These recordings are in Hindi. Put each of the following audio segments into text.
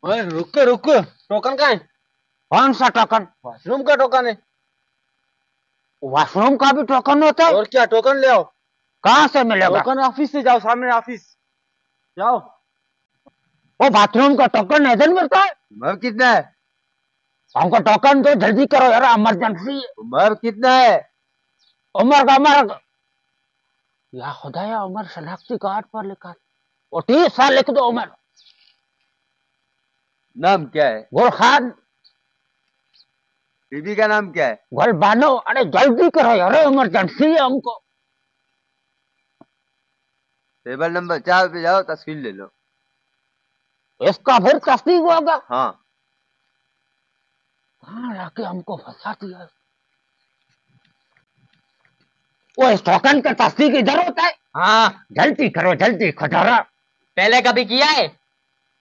ओए रुक रुक, टोकन कहाँ है? कौन सा टोकन? वॉशरूम का टोकन है। वॉशरूम का भी टोकन होता है? और क्या, टोकन ले आओ। कहाँ से मिलेगा? टोकन ऑफिस से जाओ, सामने ऑफिस जाओ। वो बाथरूम का टोकन इधर मिलता है? उम्र कितना है? हमको टोकन दो, जल्दी करो यार, इमरजेंसी है। उम्र कितना है? उम्र या खुदाया, उम्र शनाख्ती कार्ड पर लिखा है। वो 30 साल लिख दो उम्र। नाम क्या है? गुल खान। बीबी का नाम क्या है? गुल बानो। अरे जल्दी करो यार, इमरजेंसी है हमको। टेबल नंबर 4 पे जाओ, तस्वीर ले लो। इसका फिर तस्दीक होगा? हाँ। कहाँ लाके हमको फंसा दिया। वो इस टोकन का तस्दीक इधर होता है? हाँ, जल्दी करो जल्दी, खटारा। पहले कभी किया है?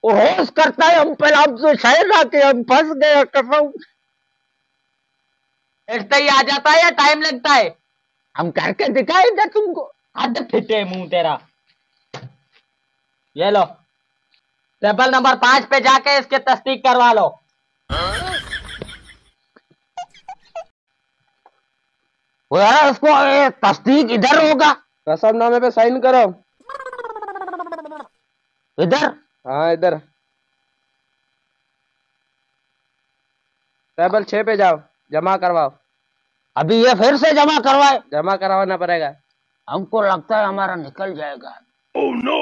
वो रोज करता है, हम पहले अब तो शहर आके हम फंस गए कसम। ऐसा ही आ जाता है या टाइम लगता है? हम करके दिखाएंगे तुमको। हद फिटे मुंह तेरा। ये लो, टेबल नंबर 5 पे जाके इसके तस्दीक करवा लो। वो यार उसको तस्दीक इधर होगा। कसमनामे पे साइन करो। इधर? हाँ इधर। टेबल 6 पे जाओ, जमा करवाओ। अभी ये फिर से जमा करवाए? जमा करवाना पड़ेगा। हमको लगता है हमारा निकल जाएगा। Oh no.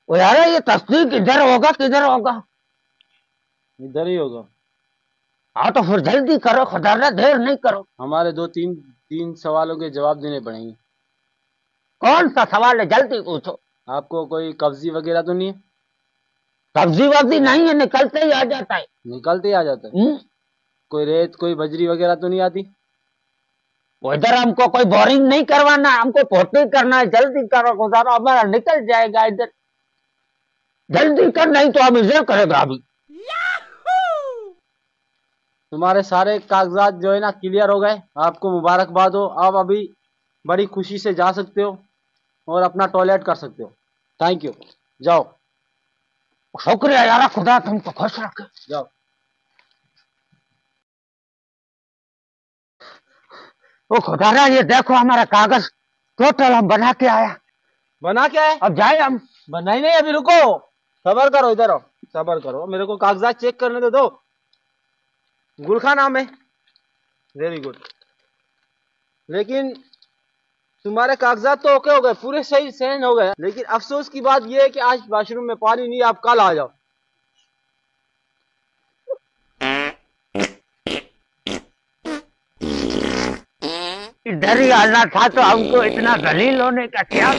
वो यार ये तस्दीक इधर होगा किधर होगा? इधर ही होगा। हाँ तो फिर जल्दी करो खुदारा, देर नहीं करो। हमारे तीन सवालों के जवाब देने पड़ेंगे। कौन सा सवाल है, जल्दी पूछो। आपको कोई कब्जी वगैरह तो नहीं है? सब्जी वब्जी नहीं है, निकलते ही आ जाता है। निकलते ही आ जाता है। कोई रेत कोई बजरी वगैरह तो नहीं आती? वो इधर हमको कोई बोरिंग नहीं करवाना, हमको पोटी करना है। जल्दी करो खुदारा, हमारा निकल जाएगा इधर। जल्दी कर, नहीं तो हम इधर करेगा अभी। तुम्हारे सारे कागजात जो है ना क्लियर हो गए, आपको मुबारकबाद हो। आप अभी बड़ी खुशी से जा सकते हो और अपना टॉयलेट कर सकते हो। थैंक यू, जाओ। शुक्रिया यार, खुदा तुमको खुश रखे। जाओ। वो खुदारा ये देखो हमारा कागज टोटल हम बना के आया। बना क्या है? अब जाए हम? नहीं नहीं, अभी रुको, सबर करो, इधर आओ, सबर करो, मेरे को कागजात चेक करने दो। गुलखा नाम है, वेरी गुड। लेकिन तुम्हारे कागजात तो ओके हो गए, पूरे सही सहन हो गए, लेकिन अफसोस की बात यह है कि आज वॉशरूम में पानी नहीं, आप कल आ जाओ। इधर ही आना था तो हमको इतना जलील होने का क्या?